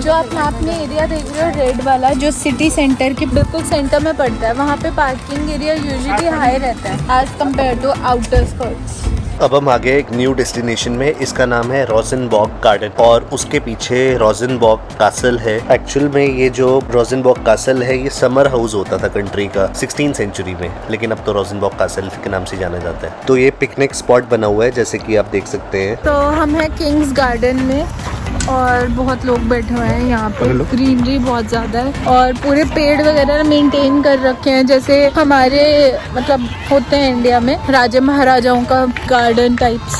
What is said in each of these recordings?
जो आप मैप में एरिया देख रहे हो रेड वाला, जो सिटी सेंटर के बिल्कुल सेंटर में पड़ता है, वहाँ पे पार्किंग एरिया यूजुअली हाई रहता है as compare to outskirts. अब हम आ गए एक न्यू डेस्टिनेशन में, इसका नाम है रोजनबॉर्ग गार्डन और उसके पीछे रोजनबॉर्ग कासल है। एक्चुअल में ये जो रोजनबॉर्ग कासल है ये समर हाउस होता था कंट्री का 16th सेंचुरी में, लेकिन अब तो रोजनबॉर्ग कासल के नाम से जाना जाता है। तो ये पिकनिक स्पॉट बना हुआ है जैसे कि आप देख सकते हैं। तो हम हैं किंग्स गार्डन में और बहुत लोग बैठे हुए हैं यहाँ पे, ग्रीनरी बहुत ज़्यादा है और पूरे पेड़ वगैरह मेंटेन कर रखे हैं जैसे हमारे मतलब होते हैं इंडिया में राजा महाराजाओं का गार्डन टाइप्स।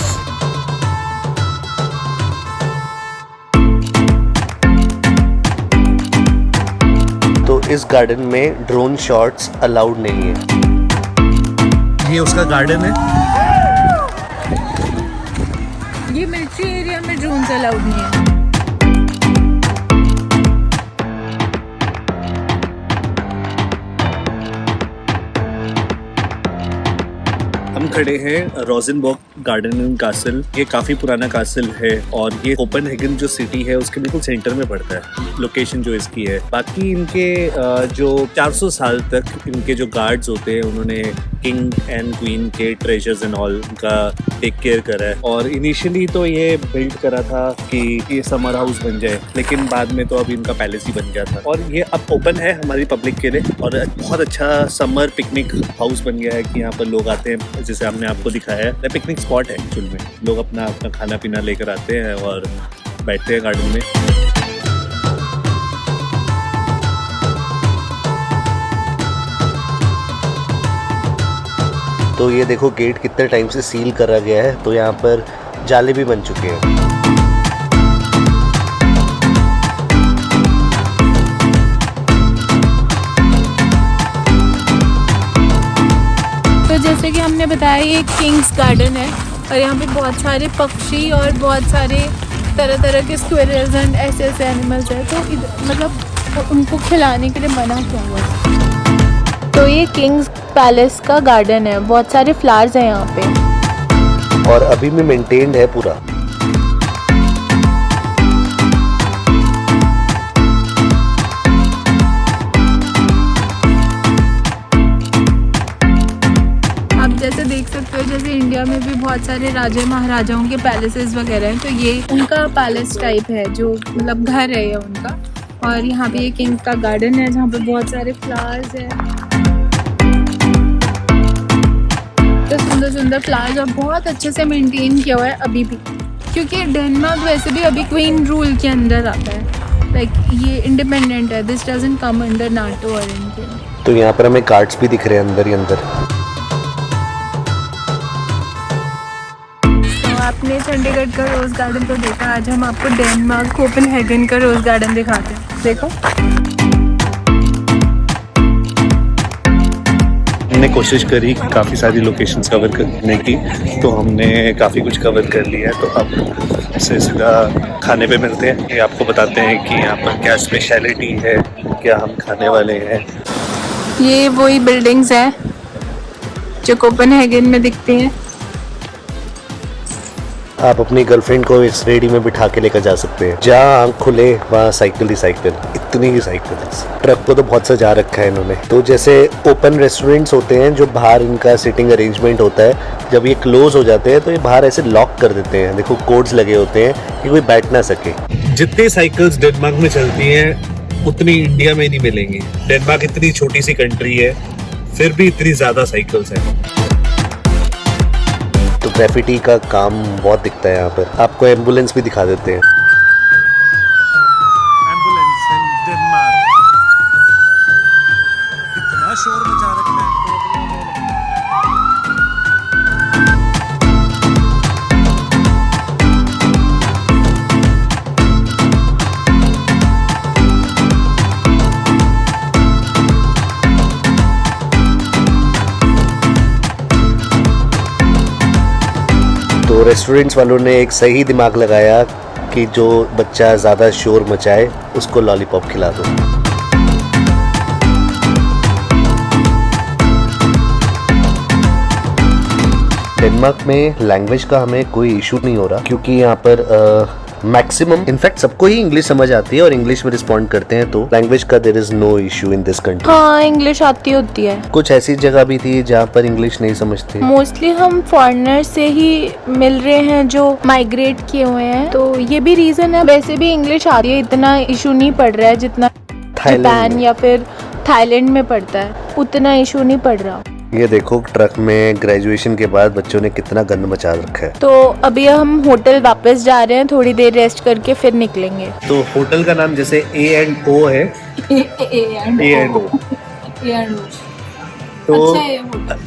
तो इस गार्डन में ड्रोन शॉट्स अलाउड नहीं है। ये उसका गार्डन है। ये मिलिट्री एरिया में ड्रोन अलाउड नहीं है। हम खड़े हैं रोजनबॉर्ग गार्डन एंड कासल। ये काफी पुराना कासल है और ये कोपेनहेगन जो सिटी है उसके बिल्कुल सेंटर में पड़ता है, लोकेशन जो इसकी है। बाकी इनके जो 400 साल तक इनके जो गार्ड्स होते हैं उन्होंने किंग एंड क्वीन के ट्रेजर्स एंड ऑल का टेक केयर करा है। और इनिशियली तो ये बिल्ड करा था कि ये समर हाउस बन जाए, लेकिन बाद में तो अब इनका पैलेस ही बन गया था और ये अब ओपन है हमारी पब्लिक के लिए और बहुत अच्छा समर पिकनिक हाउस बन गया है कि यहाँ पर लोग आते हैं। जैसे हमने आपको दिखाया है, पिकनिक स्पॉट है एक्चुअल में। लोग अपना खाना पीना लेकर आते हैं और बैठते हैं गार्डन में। तो ये देखो गेट कितने टाइम से सील करा गया है, तो यहाँ पर जाले भी बन चुके हैं। तो जैसे कि हमने बताया ये किंग्स गार्डन है और यहाँ पे बहुत सारे पक्षी और बहुत सारे तरह तरह के स्क्विरल्स एंड ऐसे ऐसे एनिमल्स हैं। तो मतलब उनको खिलाने के लिए मना किया हुआ है। तो ये किंग्स पैलेस का गार्डन है, बहुत सारे फ्लावर्स हैं यहाँ पे और अभी भी मेंटेन्ड है पूरा। जैसे देख सकते हो जैसे इंडिया में भी बहुत सारे राजा महाराजाओं के पैलेसेस वगैरह हैं, तो ये उनका पैलेस टाइप है जो मतलब घर है ये उनका। और यहाँ पे ये किंग का गार्डन है जहाँ पे बहुत सारे फ्लावर्स हैं, तो सुंदर सुंदर फ्लावर्स और बहुत अच्छे से मेंटेन किया हुआ है अभी भी, क्योंकि डेनमार्क वैसे भी अभी क्वीन रूल के अंदर आता है। लाइक ये इंडिपेंडेंट है, this doesn't come under NATO और एनीथिंग। तो यहाँ पर हमें गार्ड्स भी दिख रहे हैं अंदर ही अंदर। आपने चंडीगढ़ का रोज गार्डन तो देखा, आज हम आपको डेनमार्क कोपेनहेगन का रोज गार्डन दिखाते हैं। देखो हमने कोशिश करी काफ़ी सारी लोकेशंस कवर करने की, तो हमने काफ़ी कुछ कवर कर लिया है। तो अब से सीधा खाने पे मिलते हैं। ये आपको बताते हैं कि यहाँ पर क्या स्पेशलिटी है, क्या हम खाने वाले हैं। ये वही बिल्डिंग्स हैं जो कोपेनहेगन में दिखती हैं। आप अपनी गर्लफ्रेंड को इस रेडी में बिठा के लेकर जा सकते हैं, जहाँ आँख खुले वहाँ साइकिल ही साइकिल, इतनी ही साइकिल। ट्रक को तो बहुत सजा रखा है इन्होंने। तो जैसे ओपन रेस्टोरेंट्स होते हैं जो बाहर इनका सिटिंग अरेंजमेंट होता है, जब ये क्लोज हो जाते हैं तो ये बाहर ऐसे लॉक कर देते हैं। देखो कोड्स लगे होते हैं कि कोई बैठ ना सके। जितनी साइकिल्स डेनमार्क में चलती हैं उतनी इंडिया में नहीं मिलेंगी। डेनमार्क इतनी छोटी सी कंट्री है, फिर भी इतनी ज्यादा साइकिल्स हैं। तो ग्रेफिटी का काम बहुत दिखता है यहाँ पर। आपको एम्बुलेंस भी दिखा देते हैं। एम्बुलेंस इन डेनमार्क इतना शोर मचा रखा है। तो रेस्टोरेंट्स वालों ने एक सही दिमाग लगाया कि जो बच्चा ज़्यादा शोर मचाए उसको लॉलीपॉप खिला दो। डेनमार्क में लैंग्वेज का हमें कोई इशू नहीं हो रहा, क्योंकि यहाँ पर मैक्सिमम इनफैक्ट सबको ही इंग्लिश समझ आती है और इंग्लिश में रिस्पॉन्ड करते हैं, तो लैंग्वेज का there is no issue in this country. हाँ, इंग्लिश आती होती है। कुछ ऐसी जगह भी थी जहाँ पर इंग्लिश नहीं समझते। मोस्टली हम फॉरेनर से ही मिल रहे हैं जो माइग्रेट किए हुए हैं, तो ये भी रीजन है। वैसे भी इंग्लिश आ रही है, इतना इशू नहीं पड़ रहा है जितना जापान या फिर थाईलैंड में पड़ता है, उतना इशू नहीं पड़ रहा। ये देखो ट्रक में ग्रेजुएशन के बाद बच्चों ने कितना गंद मचा रखा है। तो अभी हम होटल वापस जा रहे हैं, थोड़ी देर रेस्ट करके फिर निकलेंगे। तो होटल का नाम जैसे A&O है, A&O। तो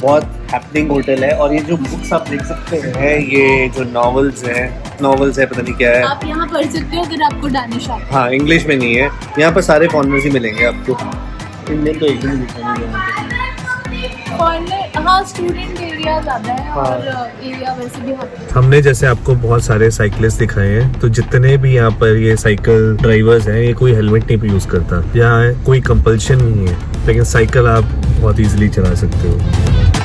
बहुत हैपनिंग होटल है, और ये जो बुक्स आप देख सकते हैं, ये जो नॉवेल्स है, पता नहीं क्या है। आप यहाँ पढ़ सकते हो अगर आपको डानिश आता है। हाँ, इंग्लिश में नहीं है। यहाँ पर सारे फॉरेनर्स ही मिलेंगे आपको। इंडियन तो एक भी नहीं दिखेंगे। हाँ, स्टूडेंट एरिया ज्यादा है और एरिया वैसे भी हमने जैसे आपको बहुत सारे साइकिलिस्ट दिखाए हैं, तो जितने भी यहाँ पर ये साइकिल ड्राइवर्स हैं, ये कोई हेलमेट नहीं यूज करता। यहाँ कोई कंपल्शन नहीं है, लेकिन साइकिल आप बहुत इजीली चला सकते हो।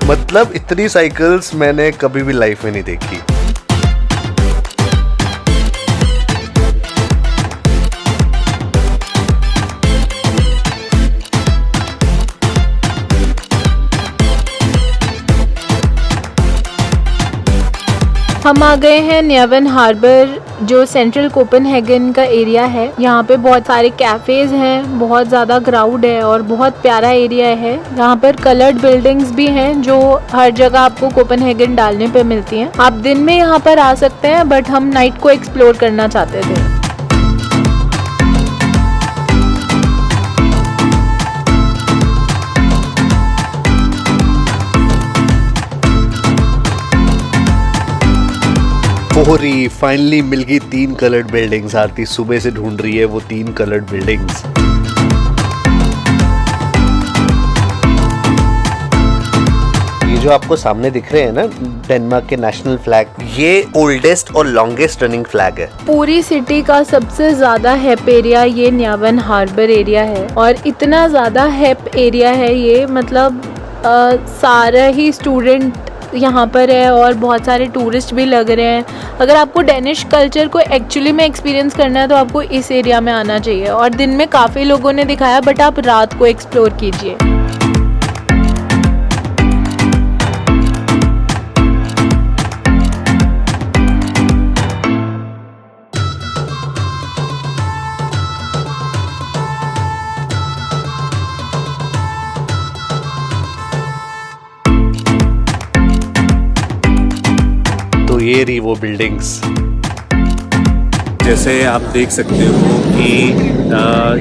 मतलब इतनी साइकिल्स मैंने कभी भी लाइफ में नहीं देखी। हम आ गए हैं न्यावन हार्बर, जो सेंट्रल कोपेनहेगन का एरिया है। यहाँ पे बहुत सारे कैफेज हैं, बहुत ज़्यादा क्राउड है और बहुत प्यारा एरिया है। यहाँ पर कलर्ड बिल्डिंग्स भी हैं जो हर जगह आपको कोपेनहेगन डालने पे मिलती हैं। आप दिन में यहाँ पर आ सकते हैं, बट हम नाइट को एक्सप्लोर करना चाहते थे। फोरी फाइनली मिल गई 3 कलर्ड बिल्डिंग्स। आरती सुबह से ढूंढ रही है वो 3 कलर्ड बिल्डिंग्स। ये जो आपको सामने दिख रहे हैं ना, डेनमार्क के नेशनल फ्लैग, ये ओल्डेस्ट और लॉन्गेस्ट रनिंग फ्लैग है। पूरी सिटी का सबसे ज्यादा हेप एरिया ये न्यावन हार्बर एरिया है, और इतना ज्यादा हेप एरिया है ये, मतलब सारा ही स्टूडेंट यहाँ पर है और बहुत सारे टूरिस्ट भी लग रहे हैं। अगर आपको डेनिश कल्चर को एक्चुअली में एक्सपीरियंस करना है तो आपको इस एरिया में आना चाहिए। और दिन में काफ़ी लोगों ने दिखाया, बट आप रात को एक्सप्लोर कीजिए। तो ये रही वो बिल्डिंग्स। जैसे आप देख सकते हो कि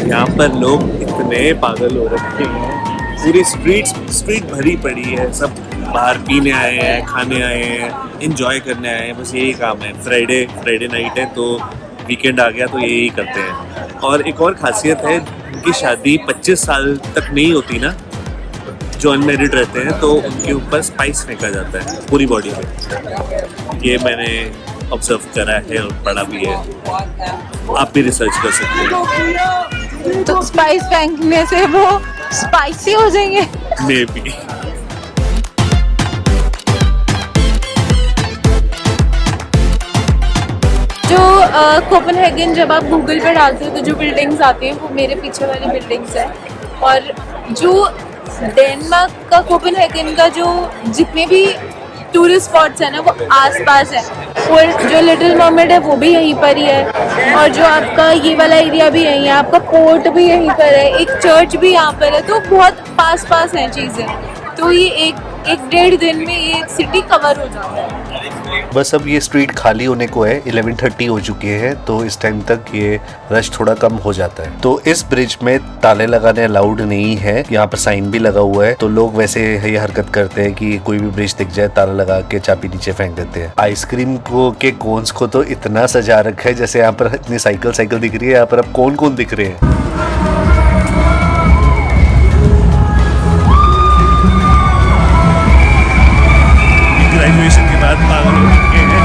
यहाँ पर लोग इतने पागल हो रखे हैं, पूरी स्ट्रीट भरी पड़ी है। सब बाहर पीने आए हैं, खाने आए हैं, एंजॉय करने आए हैं, बस यही काम है। फ्राइडे नाइट है तो वीकेंड आ गया तो यही करते हैं। और एक और खासियत है, उनकी शादी 25 साल तक नहीं होती ना, जो अनमेरिड रहते हैं, तो उनके ऊपर स्पाइस फेंका जाता है पूरी बॉडी पे। ये मैंने ऑब्जर्व करा है और पढ़ा भी है। आप भी रिसर्च कर सकते हैं। तो स्पाइस फेंकने से वो स्पाइसी हो जाएंगे मे बी। जो कोपेनहेगन जब आप गूगल पे डालते हो तो जो बिल्डिंग्स आती हैं वो मेरे पीछे वाली बिल्डिंग्स है। और जो डेनमार्क का कोपेनहेगन का जो जितने भी टूरिस्ट स्पॉट्स है ना वो आसपास है, और जो लिटिल मर्मेड है वो भी यहीं पर ही है, और जो आपका ये वाला एरिया भी यहीं है, आपका पोर्ट भी यहीं पर है, एक चर्च भी यहाँ पर है, तो बहुत पास हैं चीज़ें। तो ये एक 1.5 दिन में ये सिटी कवर हो जाता है। बस अब ये स्ट्रीट खाली होने को है, 11:30 हो चुके हैं, तो इस टाइम तक ये रश थोड़ा कम हो जाता है। तो इस ब्रिज में ताले लगाने अलाउड नहीं है, यहाँ पर साइन भी लगा हुआ है। तो लोग वैसे ये हरकत करते हैं कि कोई भी ब्रिज दिख जाए ताला लगा के चाबी नीचे फेंक देते हैं। आइसक्रीम को के कोन्स को तो इतना सजा रखा है, जैसे यहाँ पर इतनी साइकिल दिख रही है, यहाँ पर अब कौन दिख रहे हैं। ग्रेजुएशन के बाद पागल हो चुके हैं।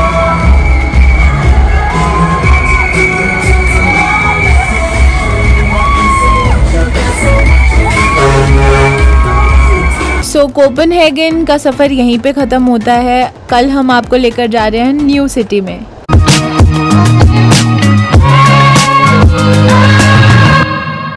सो कोपेनहेगन का सफ़र यहीं पे ख़त्म होता है। कल हम आपको लेकर जा रहे हैं न्यू सिटी में।